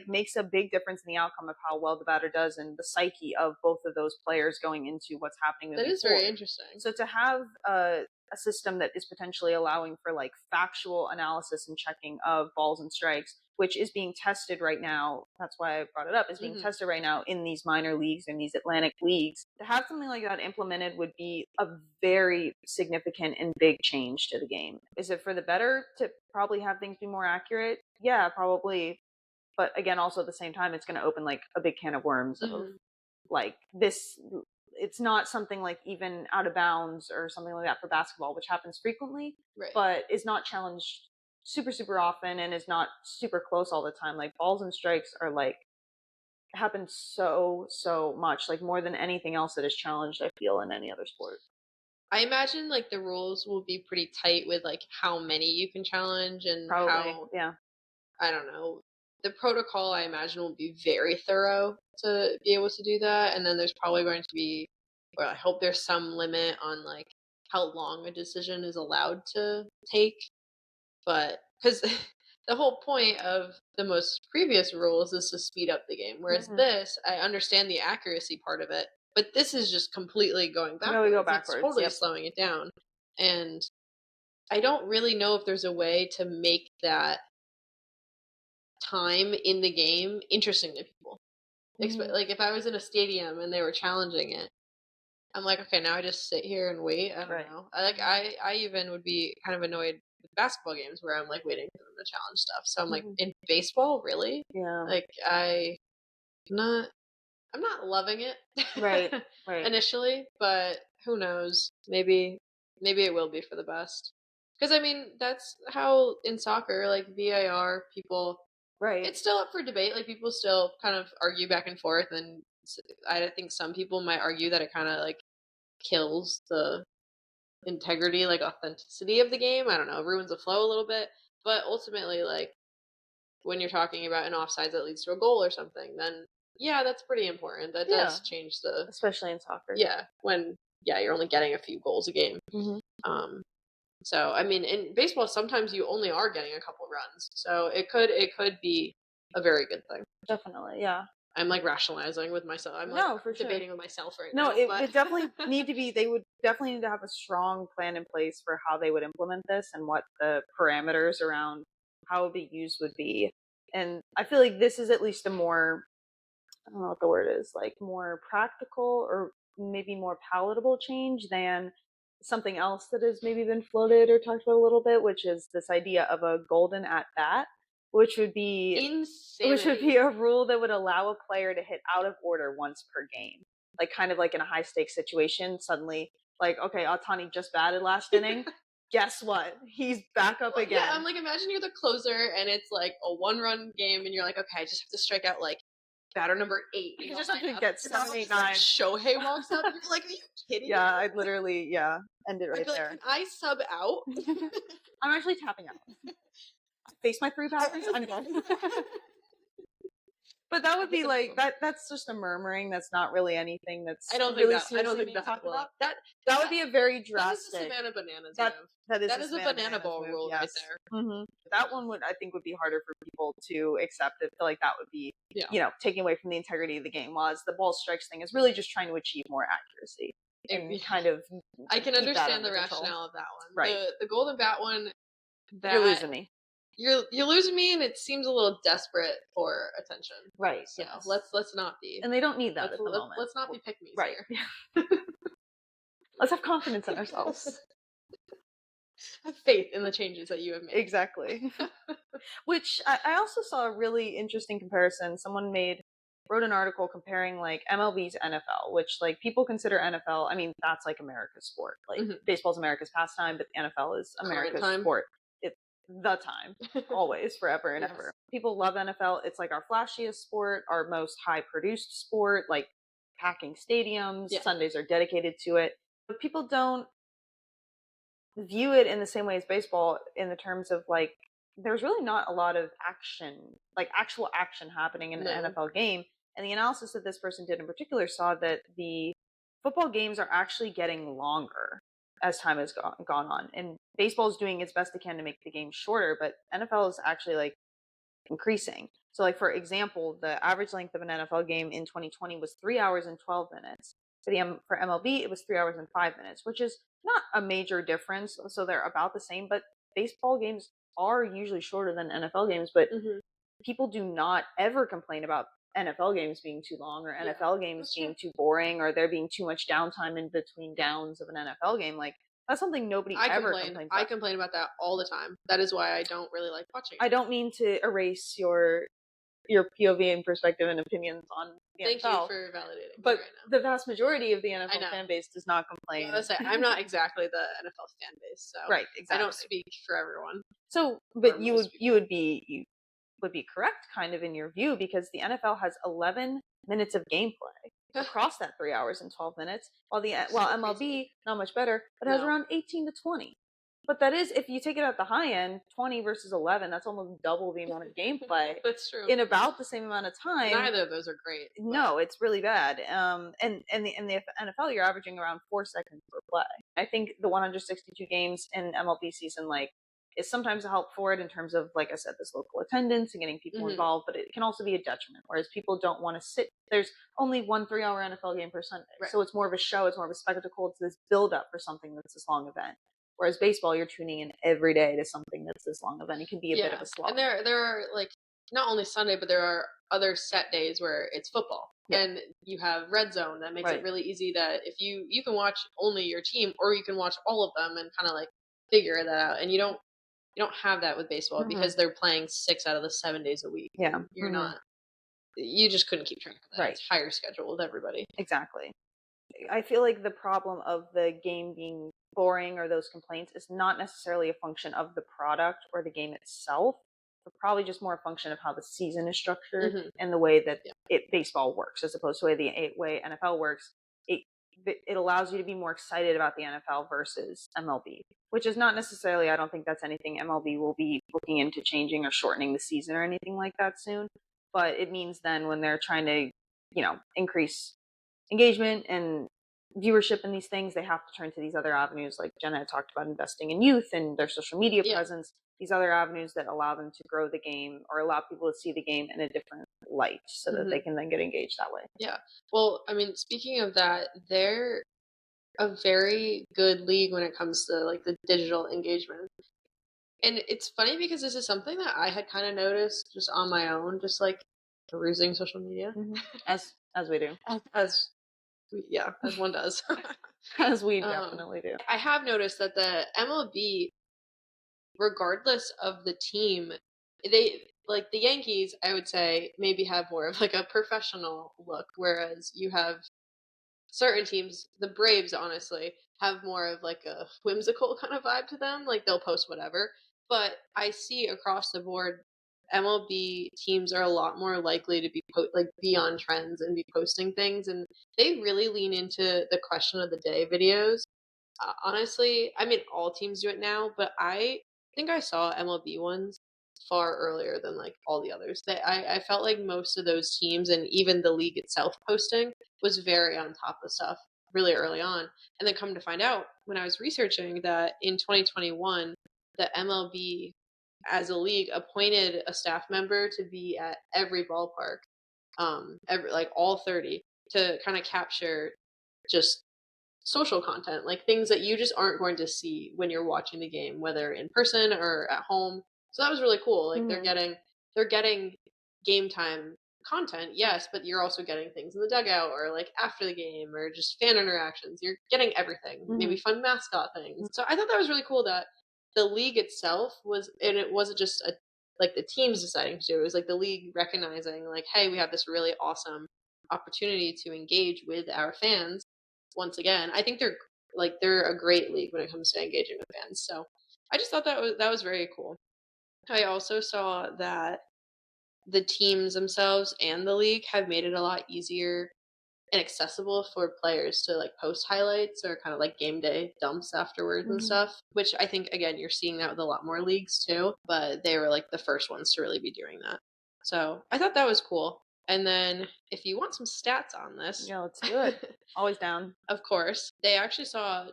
makes a big difference in the outcome of how well the batter does and the psyche of both of those players going into what's happening. That is very interesting. So to have a system that is potentially allowing for like factual analysis and checking of balls and strikes, which is being tested right now. That's why I brought it up. Is being tested right now in these minor leagues and these Atlantic leagues. To have something like that implemented would be a very significant and big change to the game. Is it for the better to probably have things be more accurate? Yeah, probably. But again, also at the same time, it's going to open like a big can of worms of like this. It's not something like even out of bounds or something like that for basketball, which happens frequently, but is not challenged super, super often and is not super close all the time. Like balls and strikes are like, happen so much, like more than anything else that is challenged, I feel, in any other sport. I imagine like the rules will be pretty tight with like how many you can challenge and I don't know. The protocol, I imagine, will be very thorough to be able to do that. And then there's probably going to be, or I hope there's some limit on like how long a decision is allowed to take. But because the whole point of the most previous rules is to speed up the game. Whereas this, I understand the accuracy part of it, but this is just completely going backwards. No, we go backwards. It's totally slowing it down. And I don't really know if there's a way to make that time in the game interesting to people. Like if I was in a stadium and they were challenging it, I'm like, okay, now I just sit here and wait. I don't know. I even would be kind of annoyed with basketball games where I'm like waiting for them to challenge stuff. So I'm like, in baseball, really? Yeah. Like I'm not loving it. Right. Initially, but who knows? Maybe it will be for the best. Because I mean, that's how in soccer, like VAR, people. Right. It's still up for debate. Like people still kind of argue back and forth, and I think some people might argue that it kind of like kills the integrity, like authenticity of the game. I don't know, ruins the flow a little bit. But ultimately, like when you're talking about an offside that leads to a goal or something, then yeah, that's pretty important. That does change especially in soccer. Yeah, when you're only getting a few goals a game. So, I mean, in baseball, sometimes you only are getting a couple runs. So it could be a very good thing. Definitely, yeah. I'm like rationalizing with myself. I'm debating with myself right now. No, it would definitely need to be, they would definitely need to have a strong plan in place for how they would implement this and what the parameters around how it would be used would be. And I feel like this is at least a more, I don't know what the word is, like more practical or maybe more palatable change than something else that has maybe been floated or talked about a little bit, which is this idea of a golden at bat, which would be insanity. Which would be a rule that would allow a player to hit out of order once per game, like kind of like in a high stakes situation. Suddenly, like, okay, Ohtani just batted last inning. Guess what? He's back up again. Yeah, I'm like, imagine you're the closer and it's like a 1-run game, and you're like, okay, I just have to strike out like batter number 8. You just have to get 7, 8, 9. Shohei walks up. You're like, are you kidding me? Yeah, I'd literally, end it right there. Like, can I sub out? I'm actually tapping out. Face my 3 batters. I'm done. But that would be like that's just a murmuring. That's not really anything that's I don't think that will. That would be a very drastic. That is a Savannah Bananas that is a banana ball rule right there. That one I think would be harder for people to accept. I feel like that would be taking away from the integrity of the game. While the ball strikes thing is really just trying to achieve more accuracy. And kind of I can understand the rationale of that one. Right. The golden bat one. You're losing me. You're losing me, and it seems a little desperate for attention. Right. So let's not be. And they don't need that at the moment. Let's not be pick-me's here. Let's have confidence in ourselves. Have faith in the changes that you have made. Exactly. Which I also saw a really interesting comparison. Someone wrote an article comparing like MLB's NFL, which like people consider NFL. I mean, that's like America's sport. Like baseball's America's pastime, but the NFL is America's sport. It's the time, always, forever and ever. People love NFL. It's like our flashiest sport, our most high produced sport, like packing stadiums. Sundays are dedicated to it. But people don't view it in the same way as baseball in the terms of like there's really not a lot of action, like actual action happening in an NFL game. And the analysis that this person did in particular saw that the football games are actually getting longer as time has gone on. And baseball is doing its best it can to make the game shorter, but NFL is actually like increasing. So like for example, the average length of an NFL game in 2020 was 3 hours and 12 minutes. For MLB, it was 3 hours and 5 minutes, which is not a major difference. So they're about the same, but baseball games are usually shorter than NFL games, but people do not ever complain about NFL games being too long or NFL games being too boring or there being too much downtime in between downs of an NFL game. Like that's something nobody ever complains about. I complain about that all the time. That is why I don't really like watching it. I don't mean to erase your POV and perspective and opinions on the Thank NFL. Thank you for validating but me right now. The vast majority of the NFL fan base does not complain. I'm not exactly the NFL fan base, so right, exactly. I don't speak for everyone. So, but you would be correct kind of in your view because the NFL has 11 minutes of gameplay across that 3 hours and 12 minutes, while MLB not much better, but has around 18 to 20. But that is, if you take it at the high end, 20 versus 11, that's almost double the amount of gameplay. That's true. In about the same amount of time. Neither of those are great. But... No, it's really bad. And the NFL, you're averaging around 4 seconds per play. I think the 162 games in MLB season, like, is sometimes a help for it in terms of, like I said, this local attendance and getting people involved, but it can also be a detriment, whereas people don't want to sit. There's only 1 3-hour NFL game per Sunday. Right. So it's more of a show, it's more of a spectacle, it's this build up for something that's this long event. Whereas baseball, you're tuning in every day to something that's this long event. It can be a bit of a slog. And there are like not only Sunday, but there are other set days where it's football, and you have red zone that makes it really easy that if you can watch only your team, or you can watch all of them and kind of like figure that out. And you don't have that with baseball because they're playing 6 out of the 7 days a week. Yeah, you're not. You just couldn't keep track of that. Right, it's higher schedule with everybody. Exactly. I feel like the problem of the game being boring or those complaints is not necessarily a function of the product or the game itself, but probably just more a function of how the season is structured and the way that baseball works, as opposed to the way NFL works. It allows you to be more excited about the NFL versus MLB, which is not necessarily, I don't think that's anything MLB will be looking into changing or shortening the season or anything like that soon. But it means then when they're trying to, increase engagement and viewership in these things, they have to turn to these other avenues, like Jenna had talked about, investing in youth and their social media presence, these other avenues that allow them to grow the game or allow people to see the game in a different light so that they can then get engaged that way. Yeah. Well, I mean, speaking of that, they're a very good league when it comes to like the digital engagement. And it's funny because this is something that I had kind of noticed just on my own, just like perusing social media. As we do. As one does. As we definitely do. I have noticed that the MLB, regardless of the team, they, like the Yankees, I would say, maybe have more of like a professional look, whereas you have certain teams, the Braves, honestly, have more of like a whimsical kind of vibe to them. Like they'll post whatever. But I see across the board, MLB teams are a lot more likely to be on trends and be posting things, and they really lean into the question of the day videos. Honestly, I mean, all teams do it now, but I think I saw MLB ones far earlier than like all the others. I felt like most of those teams and even the league itself posting was very on top of stuff really early on. And then come to find out when I was researching that in 2021, the MLB as a league appointed a staff member to be at every ballpark, like all 30, to kind of capture just social content, like things that you just aren't going to see when you're watching the game, whether in person or at home. So that was really cool. Like they're getting game time content, yes, but you're also getting things in the dugout or like after the game or just fan interactions. You're getting everything, maybe fun mascot things. So I thought that was really cool that the league itself was, and it wasn't just like the teams deciding to do it. It was like the league recognizing like, hey, we have this really awesome opportunity to engage with our fans. Once again, I think they're a great league when it comes to engaging with fans. So I just thought that was very cool. I also saw that the teams themselves and the league have made it a lot easier and accessible for players to like post highlights or kind of like game day dumps afterwards and stuff, which I think, again, you're seeing that with a lot more leagues too, but they were like the first ones to really be doing that. So I thought that was cool. And then if you want some stats on this, Yeah, let's do it. Always down. Of course, they actually saw,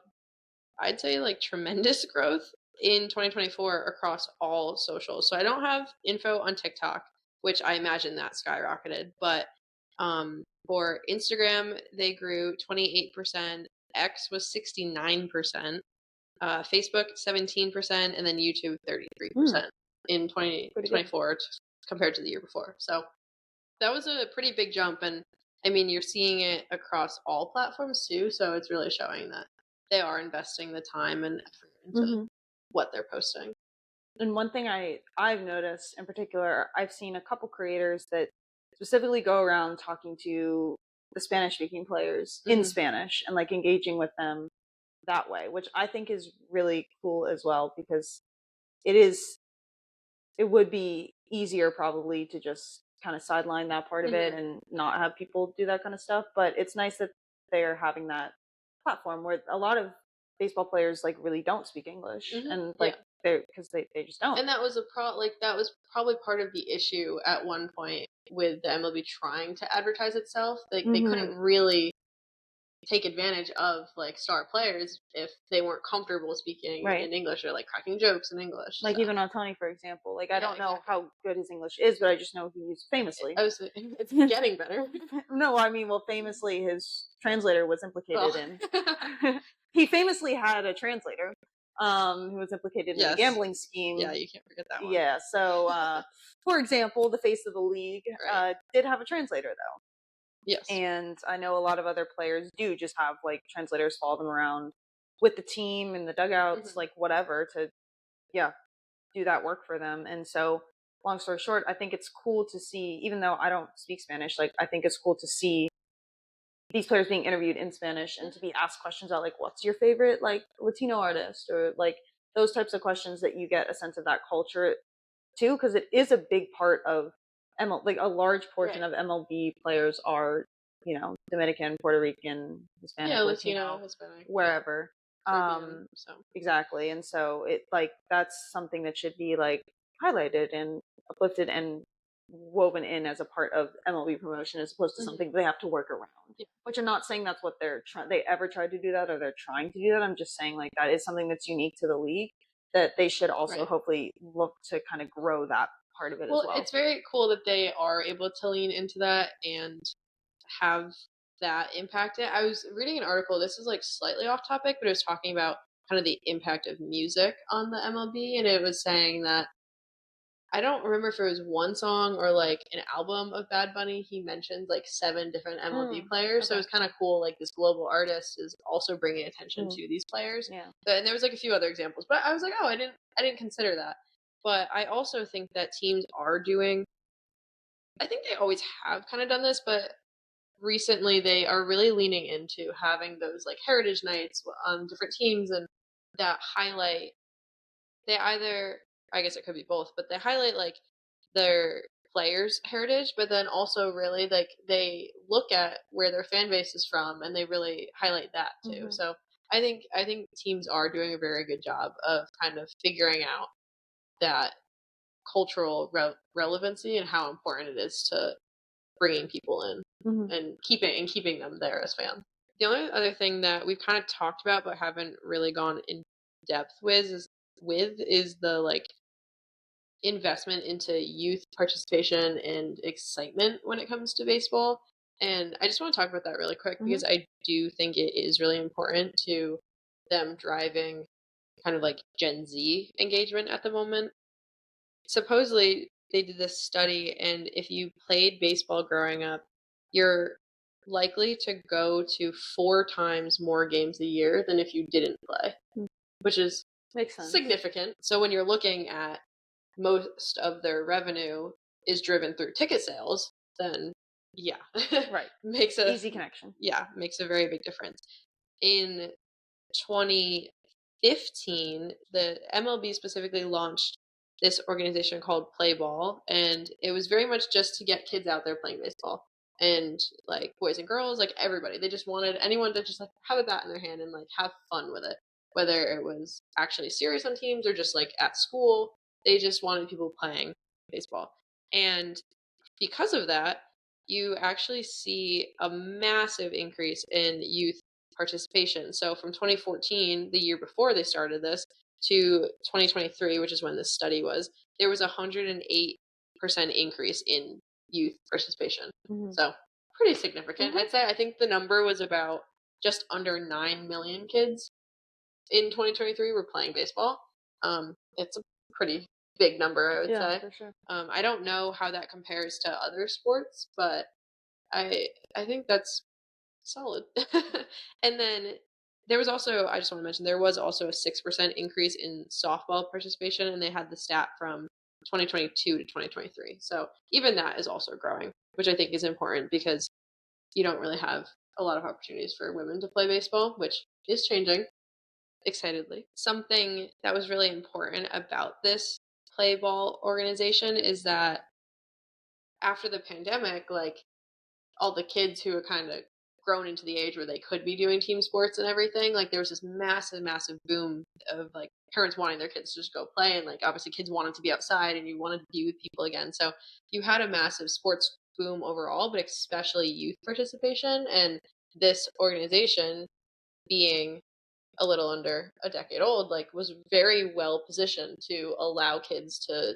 I'd say, like tremendous growth in 2024 across all socials. So I don't have info on TikTok, which I imagine that skyrocketed, but for Instagram, they grew 28%, X was 69%, Facebook 17%, and then YouTube 33% in 2024 compared to the year before. So that was a pretty big jump, and I mean, you're seeing it across all platforms too, so it's really showing that they are investing the time and effort into what they're posting. And one thing I've noticed in particular, I've seen a couple creators that specifically go around talking to the Spanish-speaking players in Spanish and like engaging with them that way, which I think is really cool as well, because it would be easier probably to just kind of sideline that part of it and not have people do that kind of stuff. But it's nice that they're having that platform where a lot of baseball players like really don't speak English and like because they just don't. And that was that was probably part of the issue at one point with the MLB trying to advertise itself. Like they couldn't really take advantage of like star players if they weren't comfortable speaking in English or like cracking jokes in English. Like even on Tony, for example, like I don't know how good his English is, but I just know he's famously. It's getting better. No, I mean, well, famously his translator was implicated in. He famously had a translator who was implicated in a gambling scheme. Yeah, you can't forget that one. Yeah, so for example, the face of the league did have a translator though. Yes. And I know a lot of other players do just have like translators follow them around with the team and the dugouts, like whatever, to do that work for them. And so long story short, I think it's cool to see, even though I don't speak Spanish, like I think it's cool to see these players being interviewed in Spanish and to be asked questions about like, what's your favorite like Latino artist, or like those types of questions that you get a sense of that culture too, because it is a big part of like a large portion of MLB players are, you know, Dominican, Puerto Rican, Hispanic, Latino, Hispanic, wherever. Exactly. And so it like that's something that should be like highlighted and uplifted and woven in as a part of MLB promotion, as opposed to something they have to work around. Which I'm not saying that's what they ever tried to do that, or they're trying to do that. I'm just saying like that is something that's unique to the league that they should also hopefully look to kind of grow that part of it as well. It's very cool that they are able to lean into that and have that impact it. I was reading an article, this is like slightly off topic, but it was talking about kind of the impact of music on the MLB, and it was saying that, I don't remember if it was one song or like an album of Bad Bunny, he mentioned like 7 different MLB players. So it was kind of cool, like this global artist is also bringing attention to these players. Yeah. And there was like a few other examples, but I was like, oh, I didn't consider that. But I also think that teams are doing, I think they always have kind of done this, but recently they are really leaning into having those like heritage nights on different teams, and that highlight, they either, I guess it could be both, but they highlight like their players' heritage, but then also really like they look at where their fan base is from and they really highlight that too. So I think teams are doing a very good job of kind of figuring out that cultural relevancy and how important it is to bringing people in and keeping them there as fans. The only other thing that we've kind of talked about but haven't really gone in depth with is the like investment into youth participation and excitement when it comes to baseball. And I just want to talk about that really quick because I do think it is really important to them driving kind of like Gen Z engagement at the moment. Supposedly they did this study, and if you played baseball growing up, you're likely to go to 4 times more games a year than if you didn't play, which is Makes sense. significant. So when you're looking at most of their revenue is driven through ticket sales, then yeah, Right. makes a Easy connection. yeah, makes a very big difference. In 2015, the MLB specifically launched this organization called Play Ball, and it was very much just to get kids out there playing baseball. And like boys and girls, like everybody, they just wanted anyone to just like have a bat in their hand and like have fun with it. Whether it was actually serious on teams or just like at school, they just wanted people playing baseball. And because of that, you actually see a massive increase in youth participation. So from 2014, the year before they started this, to 2023, which is when this study was, there was a 108% increase in youth participation. Mm-hmm. So pretty significant. Mhm. I'd say I think the number was about just under 9 million kids in 2023 were playing baseball. It's a pretty big number, I would say. For sure. I don't know how that compares to other sports, but I think that's solid. And then there was also, I just want to mention, there was also a 6% increase in softball participation, and they had the stat from 2022 to 2023. So even that is also growing, which I think is important because you don't really have a lot of opportunities for women to play baseball, which is changing excitedly. Something that was really important about this play ball organization is that after the pandemic, like all the kids who were kind of grown into the age where they could be doing team sports and everything, like there was this massive boom of like parents wanting their kids to just go play, and like obviously kids wanted to be outside and you wanted to be with people again. So you had a massive sports boom overall, but especially youth participation. And this organization, being a little under a decade old, like was very well positioned to allow kids to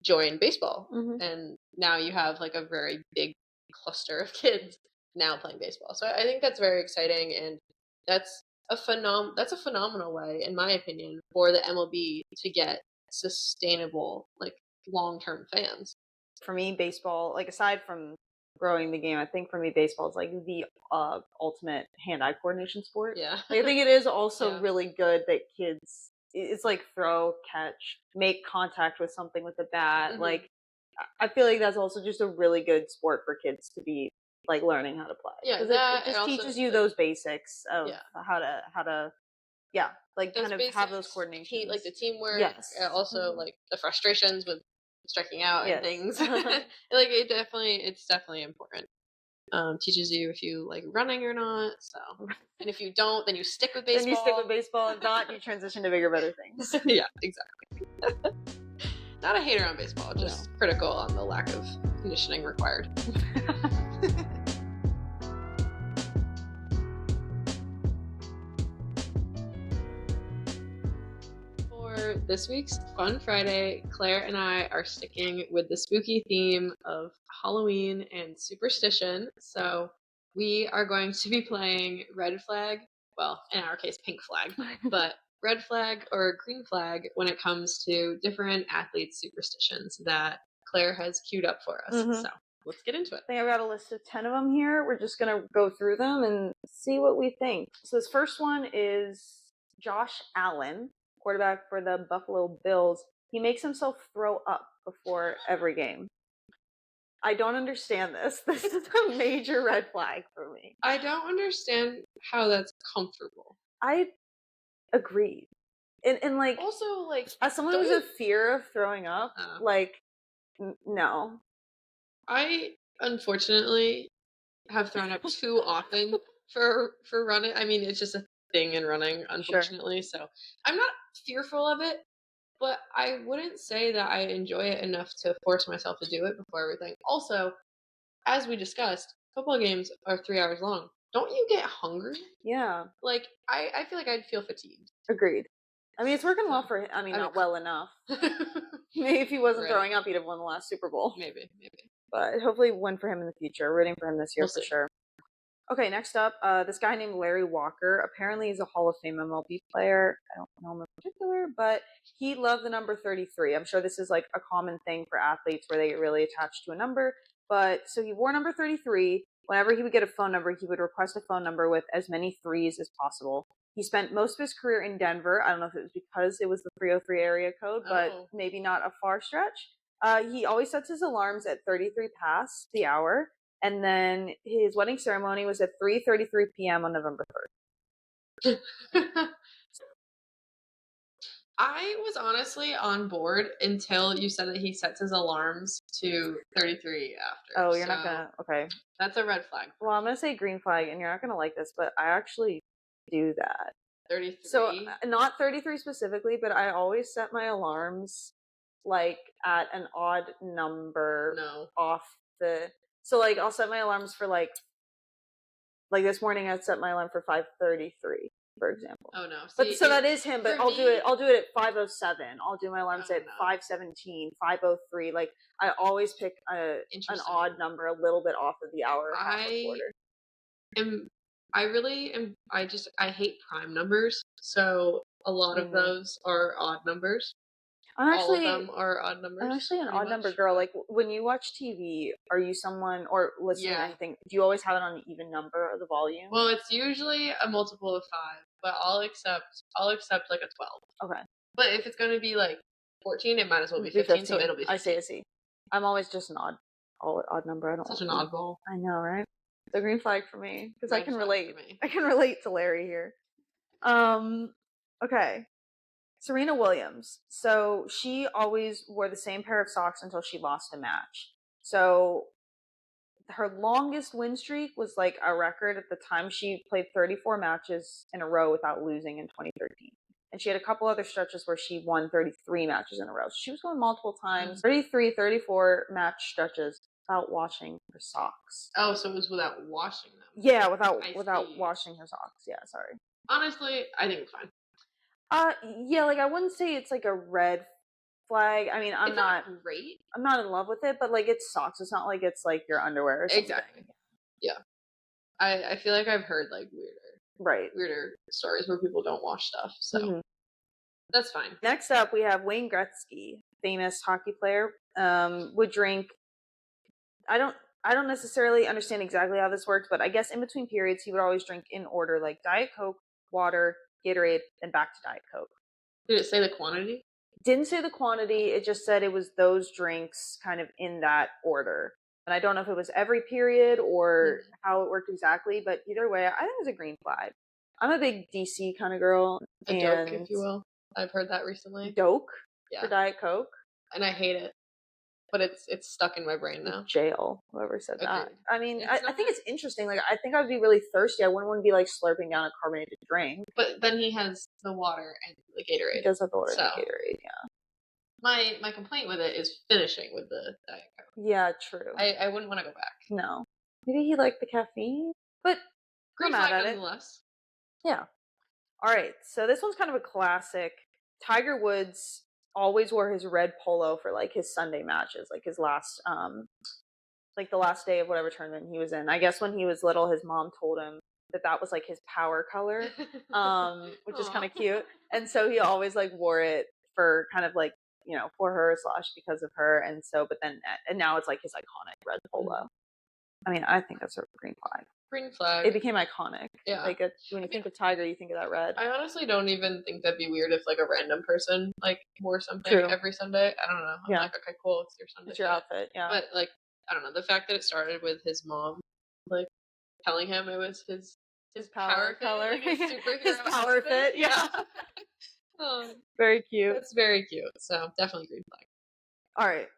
join baseball. Mhm. And now you have like a very big cluster of kids now playing baseball. So I think that's very exciting, and that's that's a phenomenal way, in my opinion, for the MLB to get sustainable, like long-term fans. For me, baseball, like aside from growing the game, I think for me, baseball is like the ultimate hand-eye coordination sport. Yeah. Like, I think it is also Yeah. really good that kids, it's like throw, catch, make contact with something with the bat. Mhm. Like, I feel like that's also just a really good sport for kids to be like learning how to play. Yeah, 'Cause that it just and also, teaches you like, those basics of yeah. how to like Those kind of have those basics, coordinations. like the teamwork, Yes. also Mhm. like the frustrations with striking out and Yes. things. Like it's definitely important. Teaches you if you like running or not. So, and if you don't, then you stick with baseball. Then you stick with baseball. If not, you transition to bigger, better things. Yeah, exactly. Not a hater on baseball, just critical on the lack of conditioning required. For this week's Fun Friday, Claire and I are sticking with the spooky theme of Halloween and superstition. So we are going to be playing red flag, well, in our case, pink flag, but red flag or green flag when it comes to different athletes' superstitions that Claire has queued up for us. Mhm. So let's get into it. I think I've got a list of 10 of them here. We're just going to go through them and see what we think. So this first one is Josh Allen, quarterback for the Buffalo Bills. He makes himself throw up before every game. I don't understand this. This is a major red flag for me. I don't understand how that's comfortable. I agreed. And like, Also, like, as someone don't who's you- a fear of throwing up, like, no. I unfortunately have thrown up too often for running. I mean, it's just a thing in running, unfortunately. So I'm not fearful of it, but I wouldn't say that I enjoy it enough to force myself to do it before everything. Also, as we discussed, football games are 3 hours long. Don't you get hungry? Yeah. Like, I feel like I'd feel fatigued. Agreed. I mean, it's working well for him. I mean, not well enough. Maybe if he wasn't throwing up, he'd have won the last Super Bowl. Maybe. But hopefully win for him in the future. Rooting for him this year for sure. Okay, next up, this guy named Larry Walker. Apparently he's a Hall of Fame MLB player. I don't know him in particular, but he loved the number 33. I'm sure this is like a common thing for athletes where they get really attached to a number. But so he wore number 33. Whenever he would get a phone number, he would request a phone number with as many threes as possible. He spent most of his career in Denver. I don't know if it was because it was the 303 area code, but maybe not a far stretch. He always sets his alarms at 33 past the hour, and then his wedding ceremony was at 3:33 p.m. on November 3rd. I was honestly on board until you said that he sets his alarms to 33 after. Oh, you're not gonna... Okay. That's a red flag. Well, I'm gonna say green flag, and you're not gonna like this, but I actually do that. 33? So, not 33 specifically, but I always set my alarms, like, at an odd number off the... So, like, I'll set my alarms for, like this morning I set my alarm for 5:33. For example. Oh no! See, but so that is him. But I'll do it at 5:07. I'll do my alarms at 5:17, 5:03. Like I always pick an odd number, a little bit off of the hour. I hate prime numbers. So a lot of those are odd numbers. All of them are odd numbers. I'm actually an odd number girl. Like when you watch TV, are you someone or listen to anything? Do you always have it on an even number of the volume? Well, it's usually a multiple of 5, but I'll accept like a 12. Okay. But if it's going to be like 14, it might as well be 15. So it'll be 15. I see. I'm always just an odd number. I don't. Such an oddball. I know, right? It's a green flag for me because I can relate. I can relate to Larry here. Okay. Serena Williams. So she always wore the same pair of socks until she lost a match. So her longest win streak was like a record at the time. She played 34 matches in a row without losing in 2013. And she had a couple other stretches where she won 33 matches in a row. So she was going multiple times, 33, 34 match stretches without washing her socks. Oh, so it was without washing them? Yeah, without washing her socks. Yeah, sorry. Honestly, I think it's fine. Yeah, like I wouldn't say it's like a red flag. I mean, it's not great. I'm not in love with it, but like it's socks. It's not like it's like your underwear or something. Exactly. Yeah. I feel like I've heard like weirder stories where people don't wash stuff. So that's fine. Next up, we have Wayne Gretzky, famous hockey player. Would drink. I don't necessarily understand exactly how this works, but I guess in between periods he would always drink in order, like Diet Coke, water, Gatorade, and back to Diet Coke. Did it say the quantity? Didn't say the quantity. It just said it was those drinks kind of in that order. And I don't know if it was every period or how it worked exactly, but either way, I think it was a green flag. I'm a big DC kind of girl. A doke, if you will. I've heard that recently. Doke? Yeah. For Diet Coke? And I hate it. But it's stuck in my brain now. Jail, whoever said that. I mean, I think it's interesting. Like, I think I would be really thirsty. I wouldn't want to be, like, slurping down a carbonated drink. But then he has the water and the Gatorade. He does have the water and the Gatorade, yeah. My complaint with it is finishing with the Diet Coke. Yeah, true. I wouldn't want to go back. No. Maybe he liked the caffeine? But green flag nonetheless. Yeah. All right, so this one's kind of a classic. Tiger Woods always wore his red polo for like his Sunday matches, like his last like the last day of whatever tournament he was in. I guess when he was little his mom told him that was like his power color, which is kind of cute, and so he always like wore it for kind of like, you know, for her / because of her, and now it's like his iconic red polo. I mean, I think that's a green flag. Green flag. It became iconic. Yeah. Like when you think of Tiger, you think of that red. I honestly don't even think that'd be weird if like a random person like wore something every Sunday. I don't know. I'm like, okay, cool, it's your Sunday. It's your outfit, yeah. But like, I don't know. The fact that it started with his mom, like telling him it was his power color, like, his superhero his power fit, yeah. Very cute. That's very cute. So definitely green flag. All right.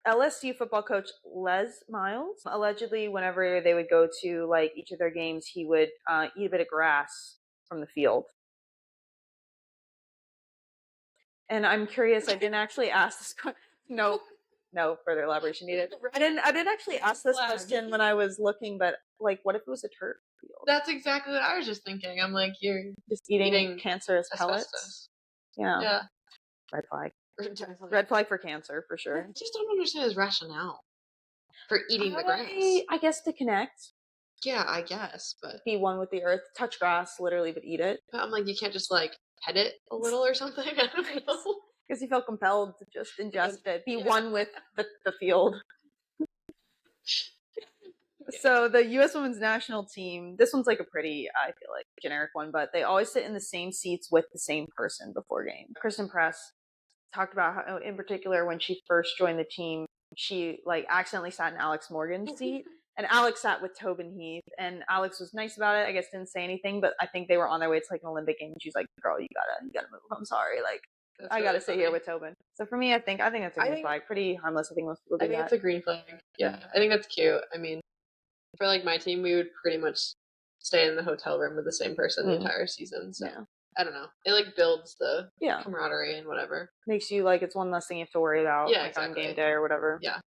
LSU football coach Les Miles, allegedly whenever they would go to like each of their games, he would eat a bit of grass from the field. And I'm curious, I didn't actually ask this question. No further elaboration needed. I didn't actually ask this question when I was looking, but like, what if it was a turf field? That's exactly what I was just thinking. I'm like, you're just eating cancerous pellets. Yeah. Red flag. Red flag for cancer, for sure. I just don't understand his rationale for eating the grass. I guess to connect. Yeah, I guess, but be one with the earth, touch grass, literally, but eat it. But I'm like, you can't just like pet it a little or something. I don't know. Because he felt compelled to just ingest it, be one with the field. So the U.S. women's national team, this one's like a pretty, I feel like, generic one, but they always sit in the same seats with the same person before game. Kristen Press talked about how, in particular, when she first joined the team, she like accidentally sat in Alex Morgan's seat, and Alex sat with Tobin Heath, and Alex was nice about it. I guess didn't say anything, but I think they were on their way to like an Olympic game. And she's like, "Girl, you gotta move. I'm sorry, like That's I really gotta sit here funny. with Tobin." So for me, I think that's a green flag. Pretty harmless. I think most people do I think that. it's a green flag. Yeah, I think that's cute. I mean, for like my team, we would pretty much stay in the hotel room with the same person the entire season. So I don't know. It like builds the camaraderie and whatever. Makes you like it's one less thing you have to worry about on game day or whatever. Yeah,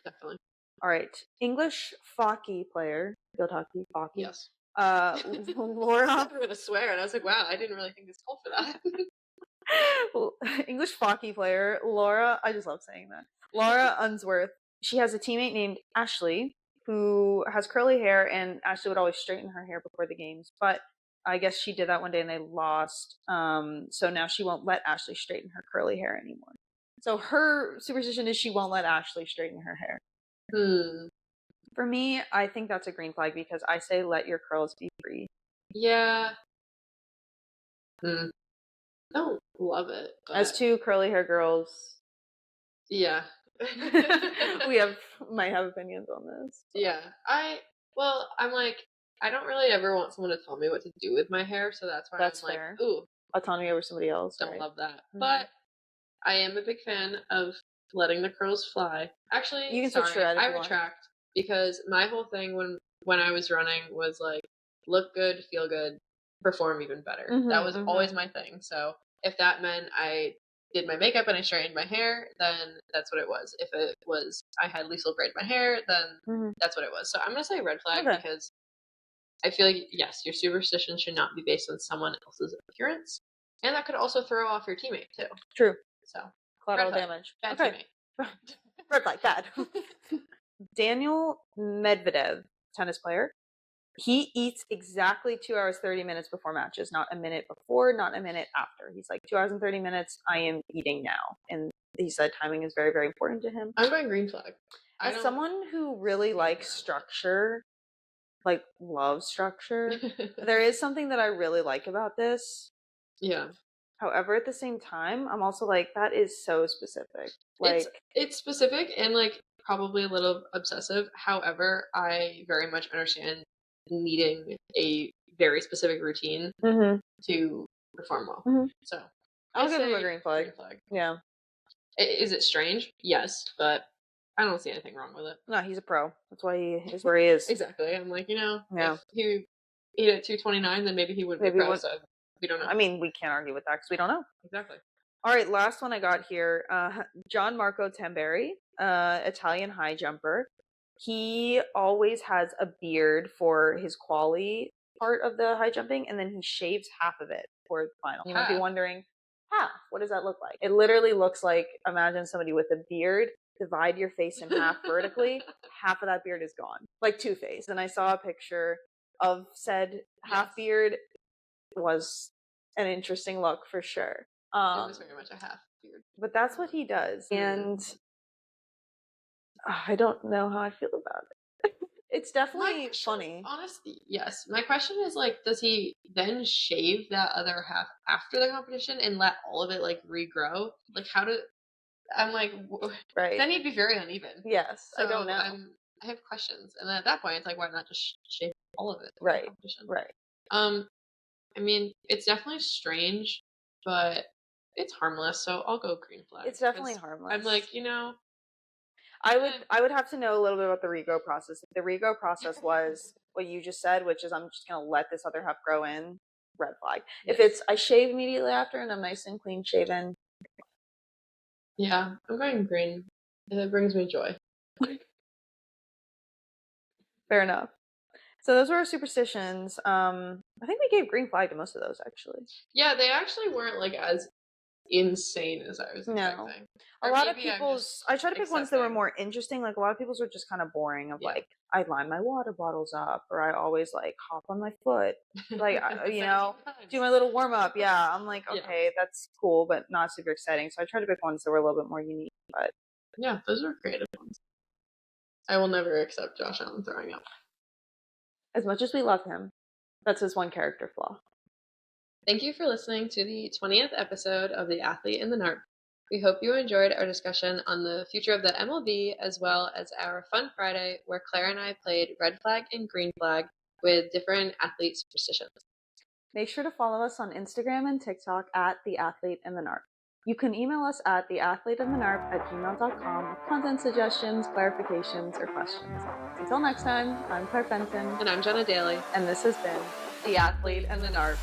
definitely. All right, English hockey player, field hockey. Yes. Laura. I'm gonna swear, and I was like, wow, I didn't really think this called for that. English hockey player Laura. I just love saying that. Laura Unsworth. She has a teammate named Ashley who has curly hair, and Ashley would always straighten her hair before the games, but I guess she did that one day and they lost. So now she won't let Ashley straighten her curly hair anymore. So her superstition is she won't let Ashley straighten her hair. For me, I think that's a green flag because I say let your curls be free. Yeah. Don't love it. But... As two curly hair girls. Yeah. we might have opinions on this. So. Yeah. I'm like, I don't really ever want someone to tell me what to do with my hair, so that's why I'm fair. like, ooh. Autonomy over somebody else. Don't love that. But I am a big fan of letting the curls fly. Actually, you can switch to that if I you retract because my whole thing when I was running was like look good, feel good, perform even better. That was always my thing. So if that meant I did my makeup and I straightened my hair, then that's what it was. If it was I had Liesl braid my hair, then that's what it was. So I'm gonna say red flag because I feel like yes, your superstition should not be based on someone else's appearance, and that could also throw off your teammate too. True. So collateral damage. Bad teammate. Red flag. Bad. Daniel Medvedev, tennis player. He eats exactly 2 hours 30 minutes before matches, not a minute before, not a minute after. He's like 2 hours and 30 minutes. I am eating now, and he said timing is very, very important to him. I'm going green flag. As someone who really likes structure, like loves structure, there is something that I really like about this. Yeah. However, at the same time, I'm also like that is so specific. Like it's specific and like probably a little obsessive. However, I very much understand needing a very specific routine to perform well. So I'll give him a green flag. Yeah. Is it strange? Yes, but I don't see anything wrong with it. No, he's a pro. That's why he is where he is. Exactly. I'm like, if he ate at 229, then maybe he wouldn't be pro. So we don't know. I mean, we can't argue with that because we don't know. Exactly. All right, last one I got here. John Marco Tamberi, Italian high jumper. He always has a beard for his quali part of the high jumping, and then he shaves half of it for the final. You might be wondering, half? What does that look like? It literally looks like, imagine somebody with a beard, divide your face in half vertically, half of that beard is gone. Like Two-Face. And I saw a picture of said half beard. Was an interesting look for sure. It was very much a half beard. But that's what he does. And I don't know how I feel about it. It's definitely funny. Honestly, yes. My question is like, does he then shave that other half after the competition and let all of it like regrow? Like I'm like, then he'd be very uneven. Yes, so I don't know. I have questions. And then at that point, it's like, why not just shave all of it? Right. I mean, it's definitely strange, but it's harmless, so I'll go green flag. It's definitely harmless. I'm like, I would have to know a little bit about the regrow process. If the regrow process was what you just said, which is I'm just gonna let this other half grow in, red flag. Yes. If it's I shave immediately after and I'm nice and clean shaven. Yeah, I'm going green. It brings me joy. Fair enough. So those were our superstitions. I think we gave green flag to most of those, actually. Yeah, they actually weren't like as insane as I was expecting. A lot of people's, I try to pick ones that were more interesting. Like a lot of people's were just kind of boring. Of like, I line my water bottles up, or I always like hop on my foot, like do my little warm up. Yeah, I'm like, okay, that's cool, but not super exciting. So I try to pick ones that were a little bit more unique. But yeah, those are creative ones. I will never accept Josh Allen throwing up. As much as we love him, that's his one character flaw. Thank you for listening to the 20th episode of The Athlete and the NARP. We hope you enjoyed our discussion on the future of the MLB, as well as our Fun Friday, where Claire and I played red flag and green flag with different athlete superstitions. Make sure to follow us on Instagram and TikTok at The Athlete and the NARP. You can email us at theathleteandthenarp@gmail.com with content suggestions, clarifications, or questions. Until next time, I'm Claire Fenton. And I'm Jenna Daly. And this has been The Athlete and the NARP.